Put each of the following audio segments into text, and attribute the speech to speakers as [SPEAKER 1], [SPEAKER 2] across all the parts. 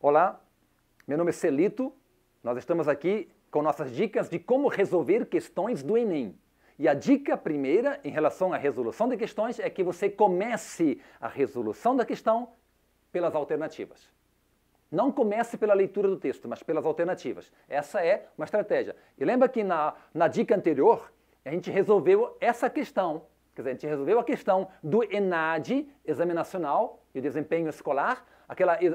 [SPEAKER 1] Olá, meu nome é Celito. Nós estamos aqui com nossas dicas de como resolver questões do Enem. E a dica primeira em relação à resolução de questões é que você comece a resolução da questão pelas alternativas. Não comece pela leitura do texto, mas pelas alternativas. Essa é uma estratégia. E lembra que na dica anterior, a gente resolveu essa questão. Quer dizer, a gente resolveu a questão do ENAD, Exame Nacional e Desempenho Escolar,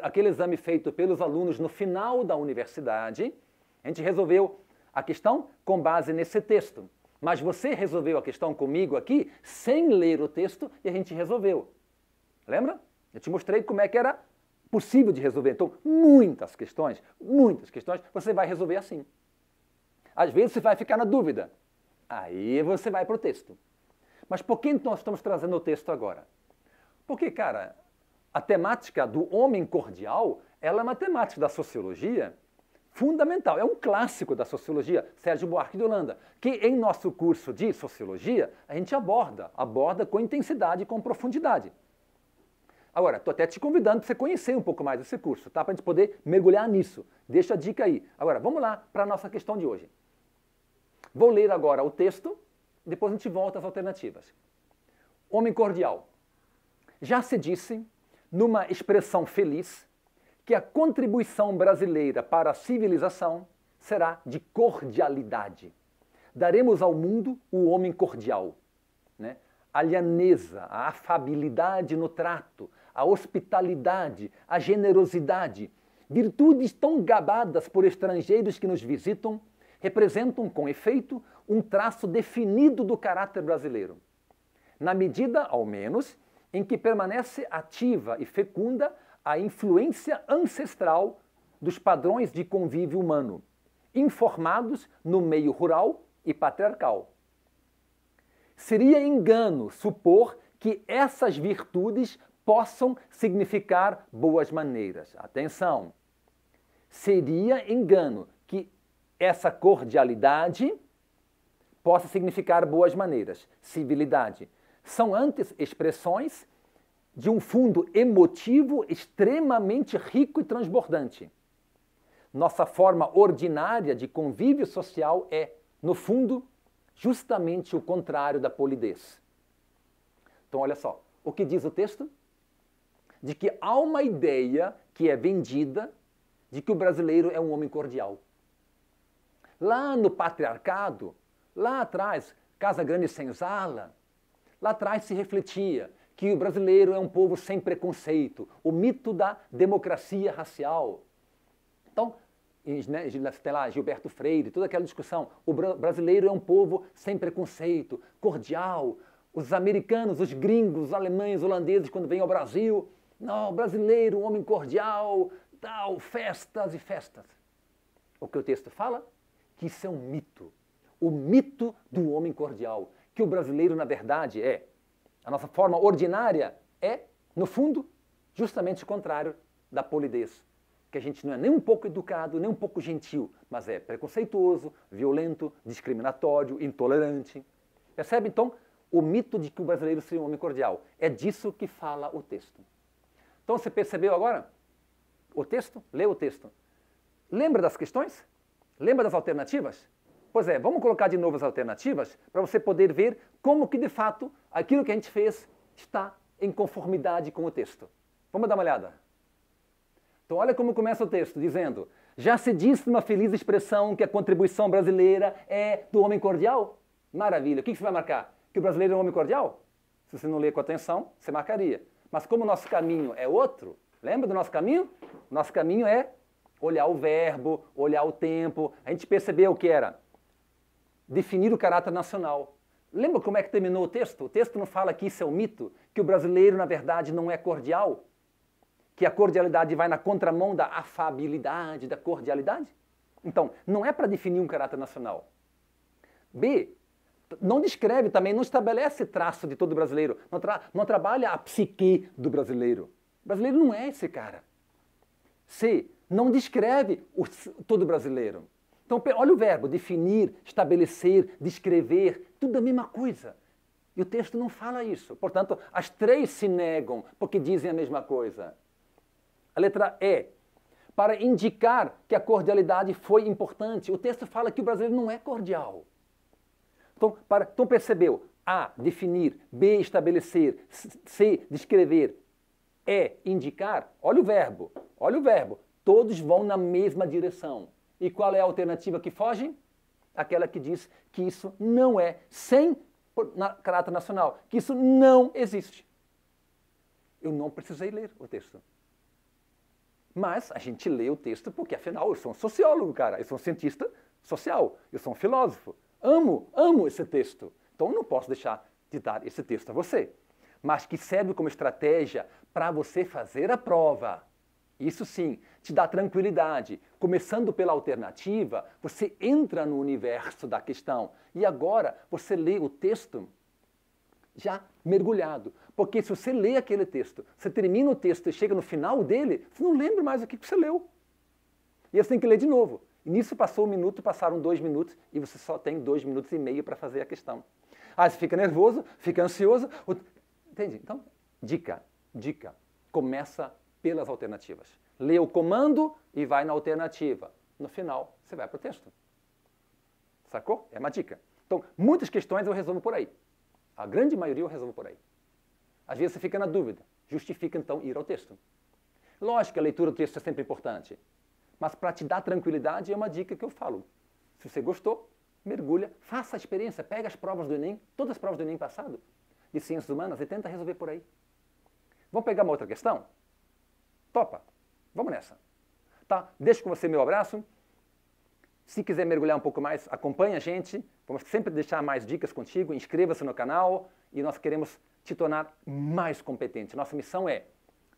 [SPEAKER 1] aquele exame feito pelos alunos no final da universidade. A gente resolveu a questão com base nesse texto. Mas você resolveu a questão comigo aqui sem ler o texto e a gente resolveu. Lembra? Eu te mostrei como é que era possível de resolver. Então, muitas questões, você vai resolver assim. Às vezes você vai ficar na dúvida. Aí você vai para o texto. Mas por que nós estamos trazendo o texto agora? Porque, cara, a temática do homem cordial, ela é uma temática da sociologia fundamental. É um clássico da sociologia, Sérgio Buarque de Holanda, que em nosso curso de sociologia a gente aborda com intensidade e com profundidade. Agora, estou até te convidando para você conhecer um pouco mais esse curso, tá? Para a gente poder mergulhar nisso. Deixa a dica aí. Agora, vamos lá para a nossa questão de hoje. Vou ler agora o texto, depois a gente volta às alternativas. Homem cordial. Já se disse, numa expressão feliz, que a contribuição brasileira para a civilização será de cordialidade. Daremos ao mundo o homem cordial, né? A lhaneza, a afabilidade no trato, a hospitalidade, a generosidade, virtudes tão gabadas por estrangeiros que nos visitam, representam, com efeito, um traço definido do caráter brasileiro. Na medida, ao menos, em que permanece ativa e fecunda a influência ancestral dos padrões de convívio humano, informados no meio rural e patriarcal. Seria engano supor que essas virtudes possam significar boas maneiras. Atenção! Seria engano que essa cordialidade possa significar boas maneiras, civilidade. São antes expressões de um fundo emotivo extremamente rico e transbordante. Nossa forma ordinária de convívio social é, no fundo, justamente o contrário da polidez. Então, olha só, o que diz o texto? De que há uma ideia que é vendida de que o brasileiro é um homem cordial. Lá no patriarcado, lá atrás, Casa Grande Senzala, lá atrás se refletia que o brasileiro é um povo sem preconceito, o mito da democracia racial. Então, né, tem lá Gilberto Freire, toda aquela discussão, o brasileiro é um povo sem preconceito, cordial. Os americanos, os gringos, os alemães, os holandeses, quando vêm ao Brasil, não, brasileiro, um homem cordial, tal, festas e festas. O que o texto fala? Que isso é um mito. O mito do homem cordial. Que o brasileiro, na verdade, a nossa forma ordinária é, no fundo, justamente o contrário da polidez. Que a gente não é nem um pouco educado, nem um pouco gentil, mas é preconceituoso, violento, discriminatório, intolerante. Percebe, então, o mito de que o brasileiro seria um homem cordial? É disso que fala o texto. Então, você percebeu agora o texto? Lê o texto. Lembra das questões? Lembra das alternativas? Pois é, vamos colocar de novo as alternativas para você poder ver como que, de fato, aquilo que a gente fez está em conformidade com o texto. Vamos dar uma olhada. Então, olha como começa o texto, dizendo: já se disse numa feliz expressão que a contribuição brasileira é do homem cordial? Maravilha. O que você vai marcar? Que o brasileiro é um homem cordial? Se você não ler com atenção, você marcaria. Mas como o nosso caminho é outro, lembra do nosso caminho? Nosso caminho é olhar o verbo, olhar o tempo. A gente percebeu o que era definir o caráter nacional. Lembra como é que terminou o texto? O texto não fala que isso é um mito, que o brasileiro, na verdade, não é cordial, que a cordialidade vai na contramão da afabilidade, da cordialidade? Então, não é para definir um caráter nacional. B, não descreve também, não estabelece traço de todo brasileiro, não trabalha a psique do brasileiro. O brasileiro não é esse cara. C, não descreve todo brasileiro. Então, olha o verbo, definir, estabelecer, descrever, tudo a mesma coisa. E o texto não fala isso. Portanto, as três se negam porque dizem a mesma coisa. A letra E. para indicar que a cordialidade foi importante. O texto fala que o brasileiro não é cordial. Então percebeu? A, definir. B, estabelecer. C, descrever. E, indicar. Olha o verbo. Olha o verbo. Todos vão na mesma direção. E qual é a alternativa que foge? Aquela que diz que isso não é sem caráter nacional, que isso não existe. Eu não precisei ler o texto. Mas a gente lê o texto porque, afinal, eu sou um sociólogo, cara. Eu sou um cientista social. Eu sou um filósofo. Amo esse texto. Então, eu não posso deixar de dar esse texto a você. Mas que serve como estratégia para você fazer a prova. Isso sim, te dá tranquilidade. Começando pela alternativa, você entra no universo da questão. E agora, você lê o texto já mergulhado. Porque se você lê aquele texto, você termina o texto e chega no final dele, você não lembra mais o que você leu. E você tem que ler de novo. E nisso passou 1 minuto, passaram 2 minutos, e você só tem 2 minutos e meio para fazer a questão. Aí você fica nervoso, fica ansioso. Entende? Então, dica. Começa pelas alternativas. Lê o comando e vai na alternativa. No final, você vai para o texto. Sacou? É uma dica. Então, muitas questões eu resolvo por aí. A grande maioria eu resolvo por aí. Às vezes você fica na dúvida. Justifica, então, ir ao texto. Lógico que a leitura do texto é sempre importante. Mas para te dar tranquilidade é uma dica que eu falo. Se você gostou, mergulha, faça a experiência, pega as provas do Enem, todas as provas do Enem passado, de Ciências Humanas, e tenta resolver por aí. Vamos pegar uma outra questão? Topa? Vamos nessa. Tá? Deixo com você meu abraço. Se quiser mergulhar um pouco mais, acompanhe a gente. Vamos sempre deixar mais dicas contigo. Inscreva-se no canal e nós queremos te tornar mais competente. Nossa missão é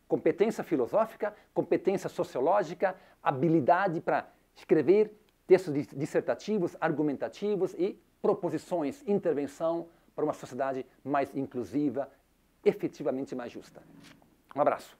[SPEAKER 1] competência filosófica, competência sociológica, habilidade para escrever textos dissertativos, argumentativos e proposições, intervenção para uma sociedade mais inclusiva, efetivamente mais justa. Um abraço.